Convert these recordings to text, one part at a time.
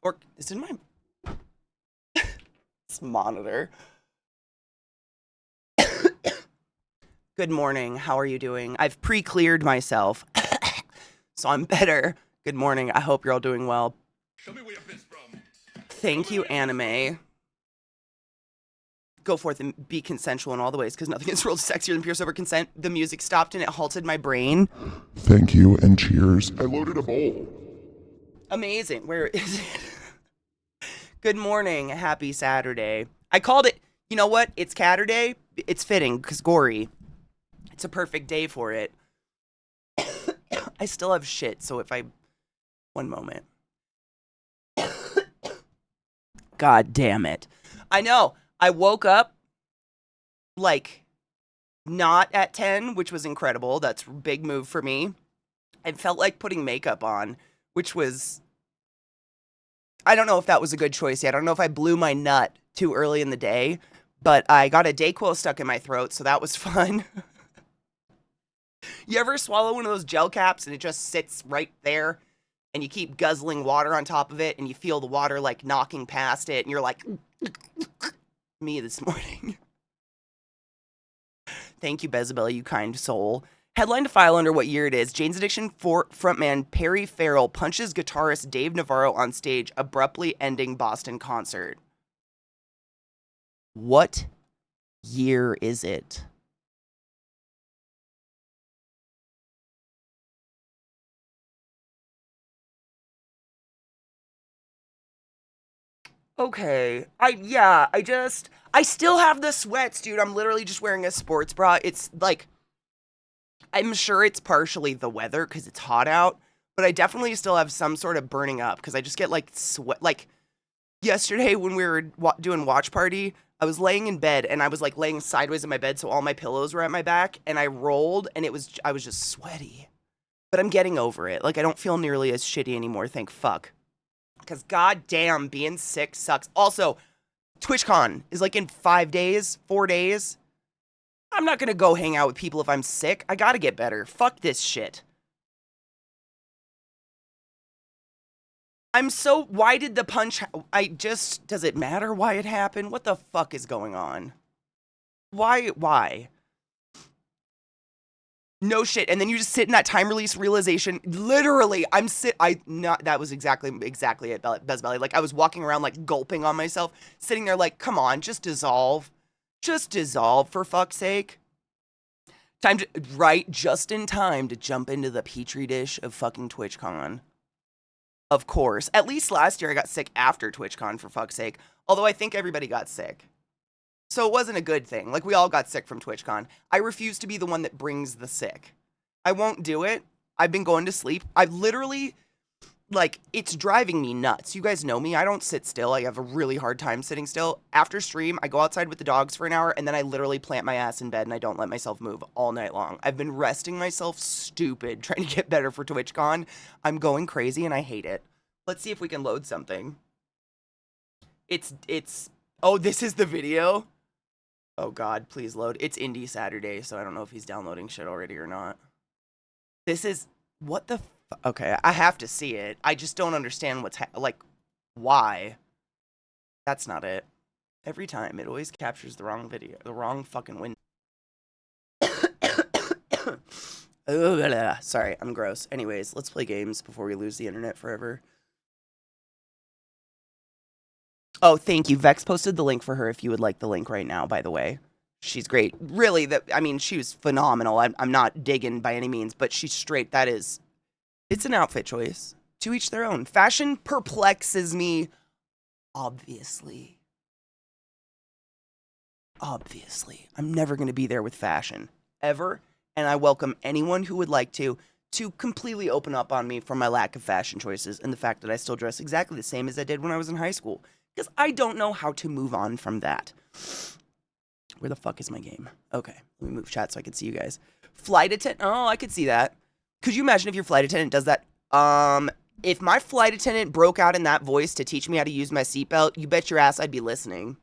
Or is it my this monitor? Good morning. How are you doing? I've pre-cleared myself, so I'm better. Good morning. I hope you're all doing well. Show me where you've been from. Thank you, anime. Go forth and be consensual in all the ways, because nothing is real sexier than pure sober consent. The music stopped and it halted my brain. Thank you and cheers. I loaded a bowl. Amazing. Where is it? Good morning. Happy Saturday. I called it, you know what? It's Caturday. It's fitting, because gory. It's a perfect day for it. I still have shit, so if I... One moment. God damn it. I know. I woke up, like, not at 10, which was incredible. That's a big move for me. I felt like putting makeup on, which was... I don't know if that was a good choice yet. I don't know if I blew my nut too early in the day, but I got a Dayquil stuck in my throat, so that was fun. You ever swallow one of those gel caps and it just sits right there and you keep guzzling water on top of it and you feel the water like knocking past it and you're like, me this morning. Thank you, Bezabella, you kind soul. Headline to file under what year it is. Jane's Addiction frontman Perry Farrell punches guitarist Dave Navarro on stage, abruptly ending Boston concert. What year is it? Okay. I still have the sweats, dude. I'm literally just wearing a sports bra. It's like, I'm sure it's partially the weather because it's hot out, but I definitely still have some sort of burning up because I just get like sweat. Like yesterday when we were doing watch party, I was laying in bed and I was like laying sideways in my bed, so all my pillows were at my back, and I rolled and I was just sweaty. But I'm getting over it. Like I don't feel nearly as shitty anymore, thank fuck. Because goddamn, being sick sucks. Also, TwitchCon is like in 5 days, 4 days. I'm not going to go hang out with people if I'm sick. I got to get better. Fuck this shit. Why did the punch, does it matter why it happened? What the fuck is going on? Why? No shit. And then you just sit in that time release realization. Literally, that was exactly it, Bez Belly. Like, I was walking around, like, gulping on myself, sitting there like, come on, just dissolve. Just dissolve, for fuck's sake. Just in time to jump into the petri dish of fucking TwitchCon. Of course. At least last year I got sick after TwitchCon, for fuck's sake. Although I think everybody got sick. So it wasn't a good thing. Like, we all got sick from TwitchCon. I refuse to be the one that brings the sick. I won't do it. I've been going to sleep. I've literally, like, it's driving me nuts. You guys know me. I don't sit still. I have a really hard time sitting still. After stream, I go outside with the dogs for an hour, and then I literally plant my ass in bed, and I don't let myself move all night long. I've been resting myself stupid, trying to get better for TwitchCon. I'm going crazy, and I hate it. Let's see if we can load something. Oh, this is the video? Oh god, please load. It's Indie Saturday, so I don't know if he's downloading shit already or not. This is... What the okay, I have to see it. I just don't understand what's like, why? That's not it. Every time, it always captures the wrong video. The wrong fucking window. Sorry, I'm gross. Anyways, let's play games before we lose the internet forever. Oh, thank you. Vex posted the link for her if you would like the link right now, by the way. She's great. Really, she was phenomenal. I'm not digging by any means, but she's straight. It's an outfit choice. To each their own. Fashion perplexes me, obviously. Obviously. I'm never going to be there with fashion. Ever. And I welcome anyone who would like to completely open up on me for my lack of fashion choices and the fact that I still dress exactly the same as I did when I was in high school. Because I don't know how to move on from that. Where the fuck is my game? Okay, let me move chat so I can see you guys. Flight attendant. Oh, I could see that. Could you imagine if your flight attendant does that? If my flight attendant broke out in that voice to teach me how to use my seatbelt, you bet your ass I'd be listening.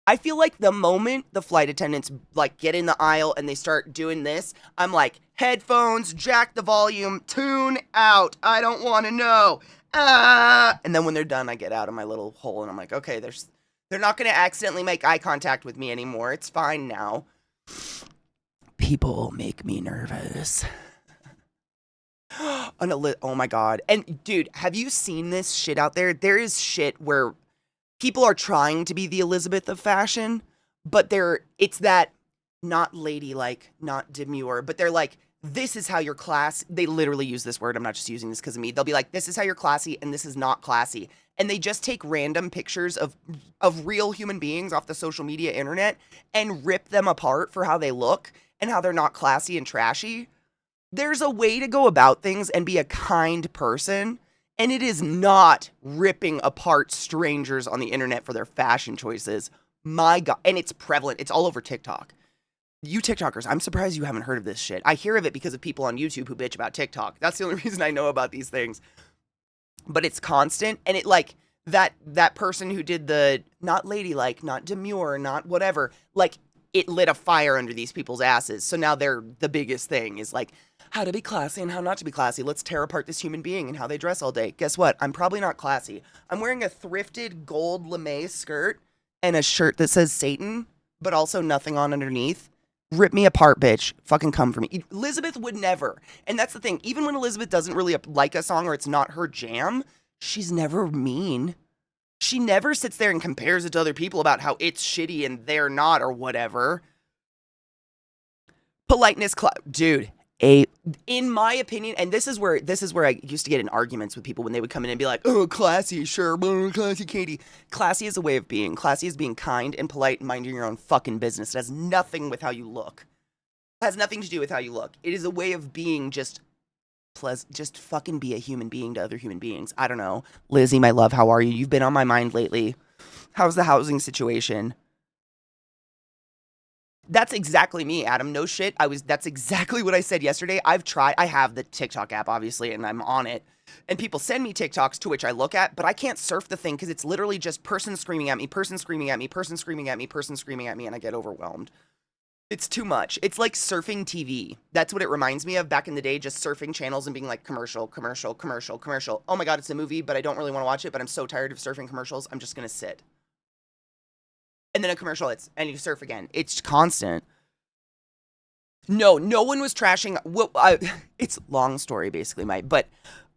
I feel like the moment the flight attendants like get in the aisle and they start doing this, I'm like, headphones, jack the volume, tune out. I don't want to know. And then when they're done, I get out of my little hole and I'm like, okay, they're not going to accidentally make eye contact with me anymore. It's fine now. People make me nervous. Oh my God. And dude, have you seen this shit out there? There is shit where people are trying to be the Elizabeth of fashion, but it's that not ladylike, not demure, but they're like, this is how you're class. They literally use this word. I'm not just using this because of me. They'll be like, this is how you're classy and this is not classy. And they just take random pictures of real human beings off the social media internet and rip them apart for how they look and how they're not classy and trashy. There's a way to go about things and be a kind person, and it is not ripping apart strangers on the internet for their fashion choices. My God. And it's prevalent. It's all over TikTok. You TikTokers, I'm surprised you haven't heard of this shit. I hear of it because of people on YouTube who bitch about TikTok. That's the only reason I know about these things. But it's constant, and it like that person who did the not ladylike, not demure, not whatever, like it lit a fire under these people's asses. So now they're the biggest thing is like how to be classy and how not to be classy. Let's tear apart this human being and how they dress all day. Guess what? I'm probably not classy. I'm wearing a thrifted gold lame skirt and a shirt that says Satan, but also nothing on underneath. Rip me apart, bitch. Fucking come for me. Elizabeth would never. And that's the thing. Even when Elizabeth doesn't really like a song or it's not her jam, she's never mean. She never sits there and compares it to other people about how it's shitty and they're not or whatever. Politeness, dude. In my opinion, and this is where I used to get in arguments with people when they would come in and be like, "Oh, classy, sure, ClassyKatie." Classy is a way of being. Classy is being kind and polite and minding your own fucking business. It has nothing with how you look. It has nothing to do with how you look. It is a way of being just fucking be a human being to other human beings. I don't know. Lizzie, my love, how are you? You've been on my mind lately. How's the housing situation? That's exactly me, Adam. No shit. That's exactly what I said yesterday. I have the TikTok app, obviously, and I'm on it. And people send me TikToks to which I look at, but I can't surf the thing because it's literally just person screaming at me, person screaming at me, person screaming at me, person screaming at me, and I get overwhelmed. It's too much. It's like surfing TV. That's what it reminds me of back in the day, just surfing channels and being like commercial, commercial, commercial, commercial. Oh my God, it's a movie, but I don't really want to watch it, but I'm so tired of surfing commercials. I'm just going to sit. And then a commercial hits, and you surf again. It's constant. No one was trashing. Well, it's long story, basically, but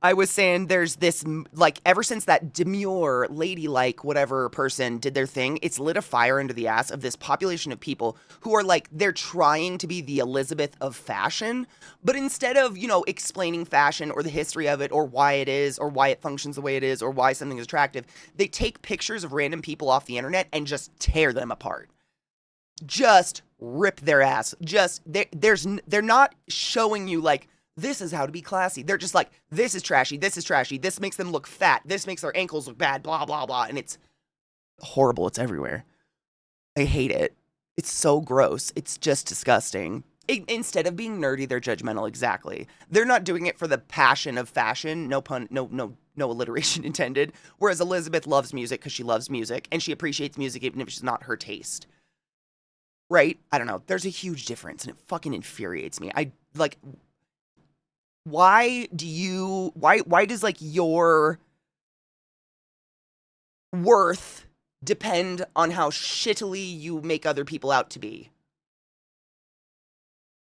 I was saying there's this, like, ever since that demure, ladylike, whatever person did their thing, it's lit a fire under the ass of this population of people who are like, they're trying to be the Elizabeth of fashion, but instead of, explaining fashion or the history of it or why it is or why it functions the way it is or why something is attractive, they take pictures of random people off the internet and just tear them apart. Just rip their ass. They're not showing you like, this is how to be classy. They're just like, this is trashy, this makes them look fat, this makes their ankles look bad, blah, blah, blah. And it's horrible. It's everywhere. I hate it. It's so gross. It's just disgusting. Instead of being nerdy, they're judgmental. Exactly. They're not doing it for the passion of fashion. No pun, no alliteration intended. Whereas Elizabeth loves music because she loves music and she appreciates music even if it's not her taste. Right? I don't know. There's a huge difference and it fucking infuriates me. Why does like your worth depend on how shittily you make other people out to be?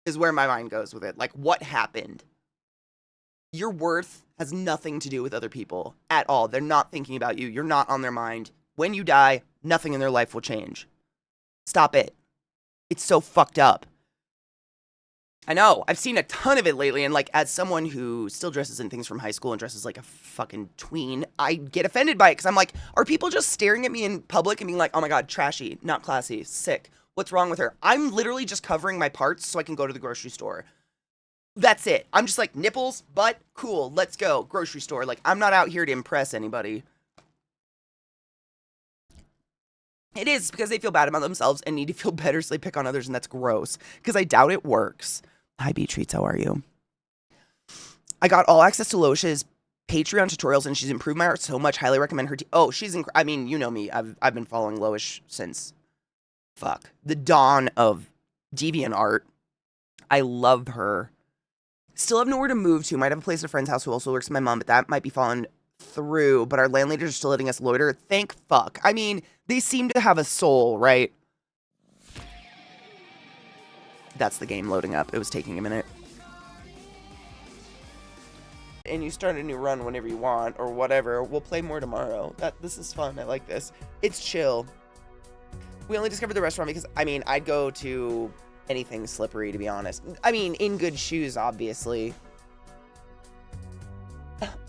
Is where my mind goes with it. Like, what happened? Your worth has nothing to do with other people at all. They're not thinking about you. You're not on their mind. When you die, nothing in their life will change. Stop it. It's so fucked up. I know. I've seen a ton of it lately, and like, as someone who still dresses in things from high school and dresses like a fucking tween, I get offended by it because I'm like, are people just staring at me in public and being like, oh my God, trashy, not classy, sick, what's wrong with her? I'm literally just covering my parts so I can go to the grocery store. That's it. I'm just like, nipples, butt, cool, let's go, grocery store. Like, I'm not out here to impress anybody. It is because they feel bad about themselves and need to feel better, so they pick on others, and that's gross because I doubt it works. Hi, B-Treats, how are you? I got all access to Loisha's Patreon tutorials, and she's improved my art so much. Highly recommend her. She's I mean, you know me. I've been following Loish since, the dawn of DeviantArt. I love her. Still have nowhere to move to. Might have a place at a friend's house who also works with my mom, but that might be falling through, but our landladies are still letting us loiter. Thank fuck. I mean, they seem to have a soul, right? That's the game loading up. It was taking a minute. And you start a new run whenever you want, or whatever. We'll play more tomorrow. This is fun. I like this. It's chill. We only discovered the restaurant because, I mean, I'd go to anything slippery, to be honest. I mean, in good shoes, obviously.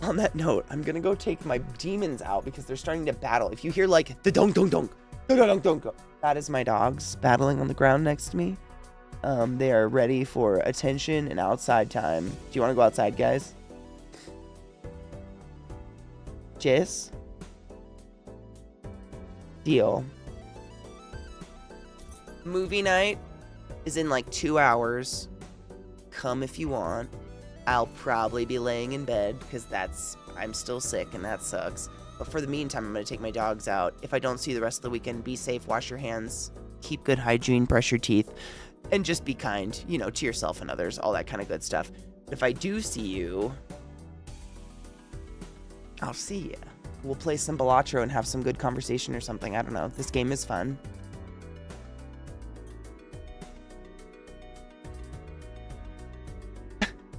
On that note, I'm gonna go take my demons out because they're starting to battle. If you hear, like, the dunk, dunk, dunk, dunk, dunk, dunk, dunk, that is my dogs battling on the ground next to me. They are ready for attention and outside time. Do you want to go outside, guys? Jess? Deal. Movie night is in like 2 hours. Come if you want. I'll probably be laying in bed because I'm still sick and that sucks. But for the meantime, I'm going to take my dogs out. If I don't see you the rest of the weekend, be safe, wash your hands, keep good hygiene, brush your teeth, and just be kind, you know, to yourself and others, all that kind of good stuff. If I do see you, I'll see ya. We'll play some Balatro and have some good conversation or something. I don't know. This game is fun.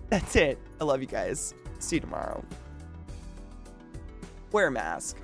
That's it. I love you guys. See you tomorrow. Wear a mask.